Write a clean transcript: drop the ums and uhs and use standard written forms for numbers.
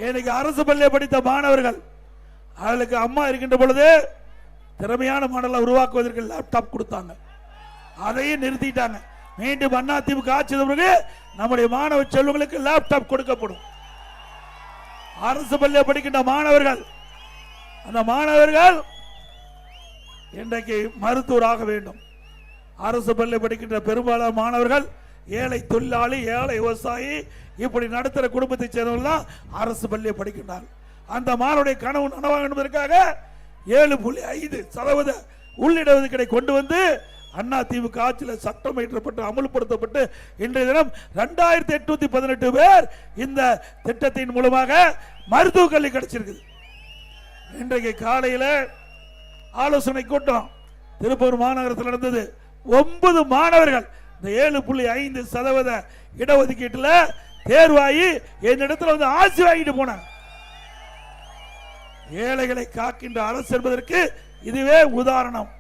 எனக்கு அரசு பள்ளியை படித்த மாணவர்கள் அவளுக்கு அம்மா இருக்கின்ற பொழுது திறமையான மாடலை உருவாக்குவதற்கு லேப்டாப் கொடுத்தாங்க. அதையும் நிறுத்திட்டாங்க. மீண்டும் அதிமுக ஆட்சி பிறகு நம்முடைய மாணவ செல்வங்களுக்கு லேப்டாப் கொடுக்கப்படும். அரசு பள்ளியை படிக்கின்ற மாணவர்கள் அந்த மாணவர்கள் இன்றைக்கு மருத்துவராக வேண்டும். அரசு பள்ளி படிக்கின்ற பெரும்பாலான மாணவர்கள் ஏழை தொழிலாளி, ஏழை விவசாயி, இப்படி நடத்துகிற குடும்பத்தை சேர்ந்தவர்கள் அரசு பள்ளியை படிக்கின்றார். அந்த மாணவருடைய கனவு நனவாக என்பதற்காக 7.5% உள்ளிடஒதுக்கீடை கொண்டு வந்து அதிமுக ஆட்சியில் சட்டம் இயற்றப்பட்டு அமல்படுத்தப்பட்டு இன்றைய தினம் 2818 பேர் இந்த திட்டத்தின் மூலமாக மருத்துவ கல்வி கிடைச்சிருக்குது. இன்றைக்கு காலையில் ஆலோசனை கூட்டம் திருப்பூர் மாநகரத்தில் நடந்தது. 9 மாணவர்கள் இந்த 7.5% இடஒதுக்கீட்டில் தேர்வாகி என்னிடத்தில் வந்து ஆசி வாங்கிட்டு போனாங்க. ஏழைகளை காக்கின்ற அரசு என்பதற்கு இதுவே உதாரணம்.